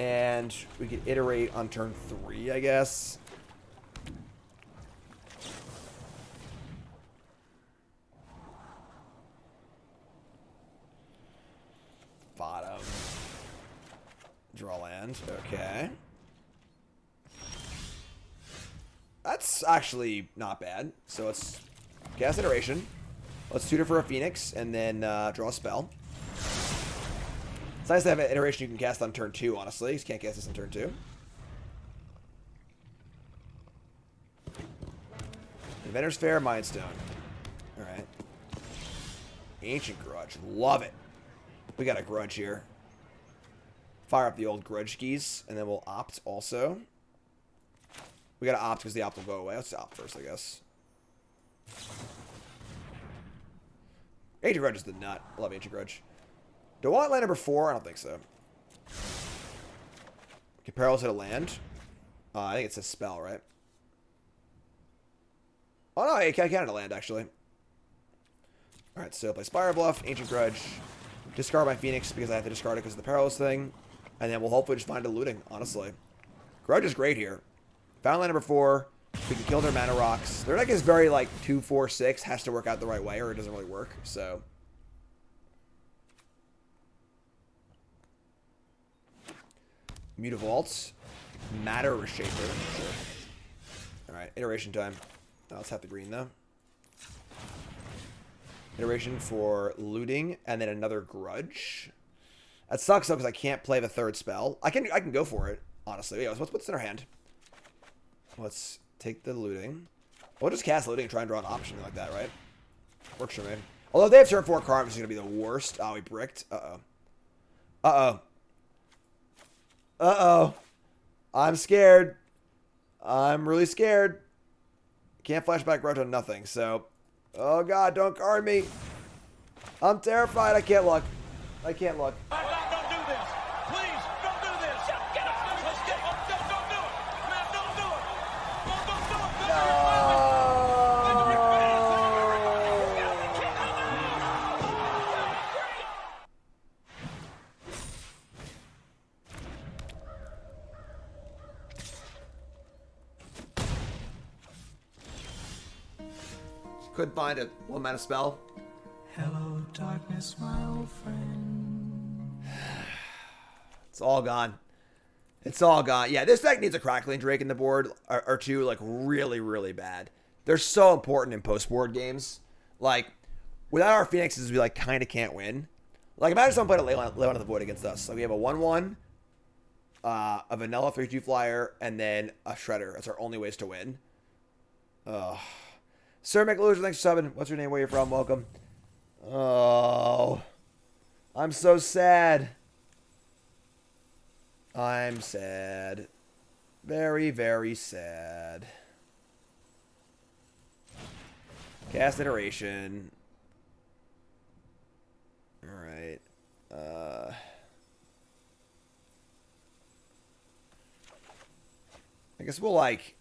And we can iterate on turn 3, I guess. Bottom. Draw land. Okay. That's actually not bad. So let's cast Iteration. Let's tutor for a Phoenix and then draw a spell. It's nice to have an iteration you can cast on turn 2, honestly. You can't cast this on turn 2. Inventor's Fair, Mindstone. Alright. Ancient Grudge. Love it. We got a Grudge here. Fire up the old Grudge keys, and then we'll opt also. We gotta opt because the opt will go away. Let's opt first, I guess. Ancient Grudge is the nut. I love Ancient Grudge. Do I want land number 4? I don't think so. Can Perilous hit a land? I think it's a spell, right? Oh no, I counted a land actually. Alright, so play Spire Bluff, Ancient Grudge, discard my Phoenix because I have to discard it because of the Perilous thing, and then we'll hopefully just find a looting, honestly. Grudge is great here. Found land number 4. We can kill their mana rocks. Their deck is very like 2, 4, 6. Has to work out the right way or it doesn't really work. So Mutavault. Matter Reshaper. Sure. Alright, iteration time. Let's have the green though. Iteration for looting and then another Grudge. That sucks though because I can't play the 3rd spell. I can go for it, honestly. Yeah, what's in our hand? Let's take the looting. We'll just cast looting and try and draw an option like that, right? Works for me. Although if they have turn 4 card, it's going to be the worst. Oh, we bricked. Uh-oh. Uh-oh. Uh-oh. I'm scared. I'm really scared. Can't flashback Grudge on nothing, so... Oh, God, don't guard me. I'm terrified. I can't look. I can't look. Don't do this. Please, don't do this. Get up. Let's get up. Don't do it. Man, don't do it. Don't do it. Couldn't find a 1-mana spell. Hello, darkness, my old friend. It's all gone. It's all gone. Yeah, this deck needs a Crackling Drake in the board or 2, like, really, really bad. They're so important in post-board games. Like, without our Phoenixes, we, like, kind of can't win. Like, imagine someone played a Leyline of the Void against us. Like, we have a 1-1, a vanilla 3-2 flyer, and then a Shredder. That's our only ways to win. Ugh. Sir McLoser, thanks for subbing. What's your name? Where you from? Welcome. Oh. I'm so sad. I'm sad. Very, very sad. Cast Iteration. Alright. I guess we'll, like...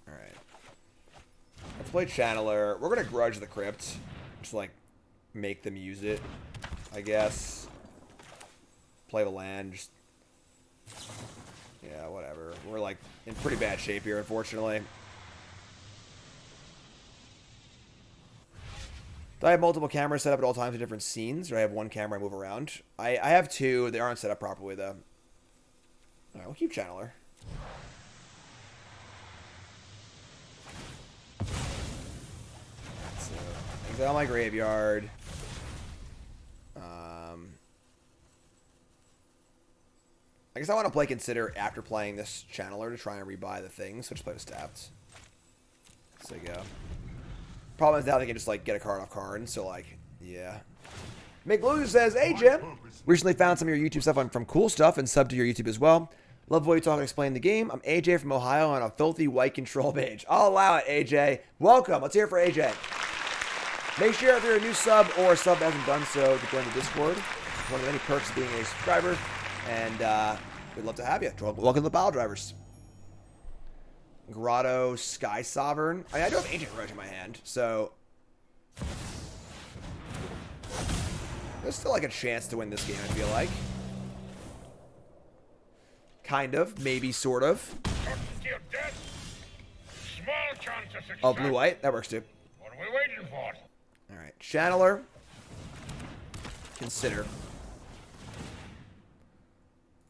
Alright. Let's play Channeler. We're going to Grudge the Crypt. Just, like, make them use it, I guess. Play the land. Just, yeah, whatever. We're like in pretty bad shape here, unfortunately. Do I have multiple cameras set up at all times in different scenes, or I have one camera I move around? I have two. They aren't set up properly, though. All right, we'll keep Channeler. So, exile my graveyard. I guess I want to play Consider after playing this Channeler to try and rebuy the things, so just play with Stabbed. So there you go. Problem is now they can just like get a card off card, so like, yeah. McLou says, "Hey Jim, recently found some of your YouTube stuff from Cool Stuff and subbed to your YouTube as well. Love the way you talk and explain the game. I'm AJ from Ohio on a filthy white control page. I'll allow it, AJ. Welcome. Let's hear it for AJ. Make sure if you're a new sub or a sub that hasn't done so to join the Discord. It's one of the many perks of being a subscriber, and we'd love to have you. Welcome to the Pile Drivers. Grotto, Sky Sovereign. I do have Ancient Grudge in my hand, so there's still like a chance to win this game, I feel like. Kind of, maybe, sort of. Oh, blue-white? That works too. What are we waiting for? Alright, Channeler. Consider.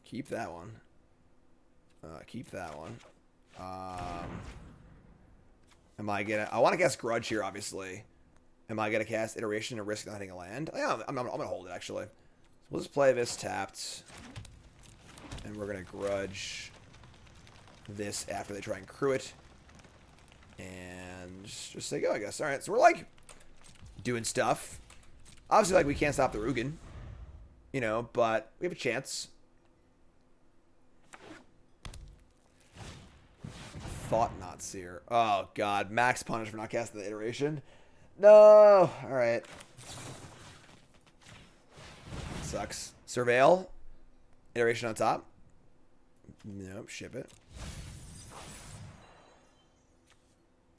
Keep that one. Keep that one. Am I gonna... I want to cast Grudge here, obviously. Am I gonna cast Iteration and risk not hitting a land? Yeah, I'm gonna hold it, actually. So we'll just play this tapped. And we're gonna Grudge this after they try and crew it. And just say go, I guess. Alright, so we're, like, doing stuff. Obviously, like, we can't stop the Rugen. You know, but we have a chance. Thought Not Seer. Oh, God. Max punish for not casting the Iteration. No. Alright. Sucks. Surveil. Iteration on top. Nope. Ship it.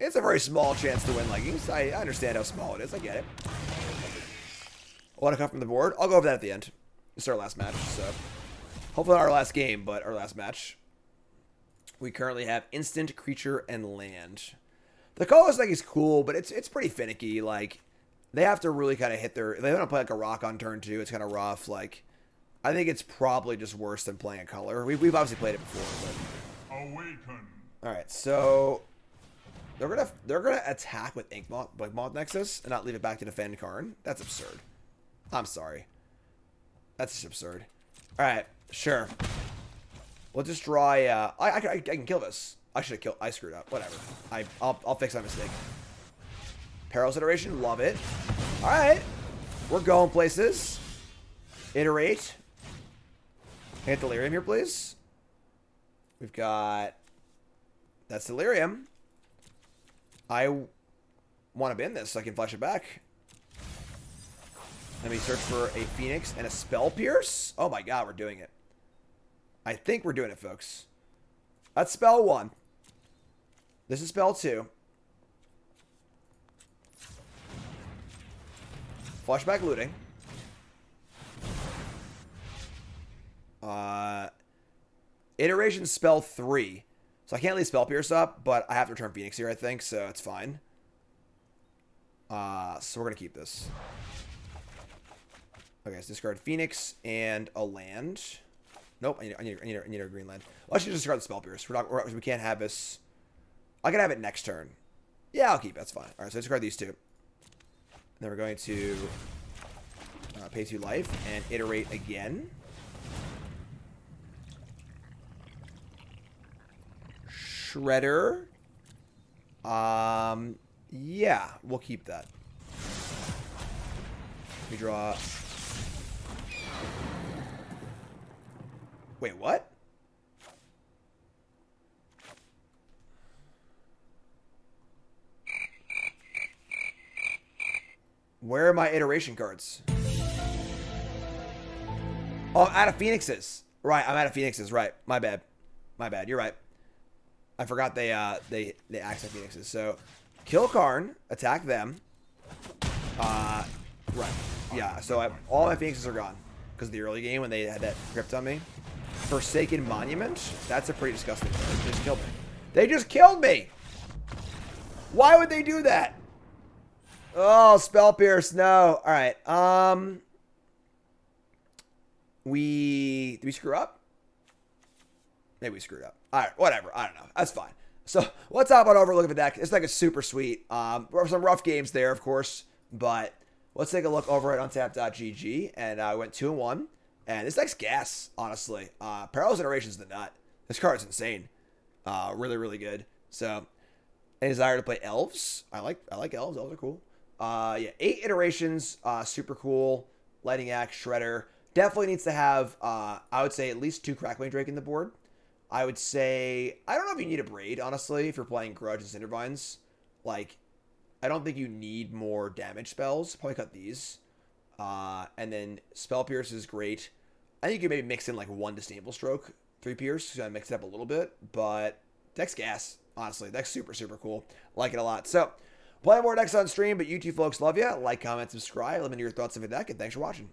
It's a very small chance to win leggings. I understand how small it is. I get it. I want to come from the board. I'll go over that at the end. It's our last match, so hopefully not our last game, but our last match. We currently have instant, creature, and land. The colorless deck is cool, but it's pretty finicky. Like, they have to really kind of hit their... They want to play like a rock on turn 2. It's kind of rough. Like, I think it's probably just worse than playing a color. We've obviously played it before, but... Awaken. All right, so they're gonna attack with Moth Nexus and not leave it back to defend Karn. That's absurd. I'm sorry. That's just absurd. All right, sure. We'll just draw. I can kill this. I should have killed. I screwed up. Whatever. I'll fix my mistake. Perilous Iteration. Love it. All right, we're going places. Iterate. Hit Delirium here, please. We've got... That's Delirium. I want to bin this so I can flash it back. Let me search for a Phoenix and a Spell Pierce. Oh my god, we're doing it. I think we're doing it, folks. That's spell 1. This is spell 2. Flashback looting. Iteration spell 3. So I can't leave Spell Pierce up, but I have to return Phoenix here, I think, so it's fine. So we're going to keep this. Okay, so discard Phoenix and a land. Nope, I need a green land. Well, I should just discard the Spell Pierce. We can't have this. I can have it next turn. Yeah, I'll keep it. That's fine. All right, so discard these two. And then we're going to pay 2 life and iterate again. Shredder. Yeah, we'll keep that. We draw. Wait, what? Where are my iteration cards? Oh, I'm out of Phoenixes. Right, I'm out of Phoenixes. Right, my bad. My bad. You're right. I forgot they access Phoenixes. So, kill Karn, attack them. Right. Yeah, so all my Phoenixes are gone. Because of the early game when they had that crypt on me. Forsaken Monument? That's a pretty disgusting card. They just killed me. They just killed me! Why would they do that? Oh, Spell Pierce, no. Alright, did we screw up? Maybe we screwed up. Alright, whatever. I don't know. That's fine. So, let's hop on over and look at the deck. It's like a super sweet. Some rough games there, of course. But let's take a look over at untap.gg. And I went 2-1. And this deck's gas, honestly. Perilous Iteration's the nut. This card's insane. Really, really good. So, any desire to play elves? I like elves. Elves are cool. Yeah, 8 iterations. Super cool. Lightning Axe, Shredder. Definitely needs to have, I would say, at least 2 Crackling Drake in the board. I would say, I don't know if you need a Braid, honestly, if you're playing Grudge and Cindervines. Like, I don't think you need more damage spells. Probably cut these. And then Spell Pierce is great. I think you could maybe mix in like 1 Disdainful Stroke, 3 Pierce, so I mix it up a little bit. But deck's gas, honestly. Deck's super, super cool. Like it a lot. So, play more decks on stream, but you two folks love you. Like, comment, subscribe. Let me know your thoughts on the deck, and thanks for watching.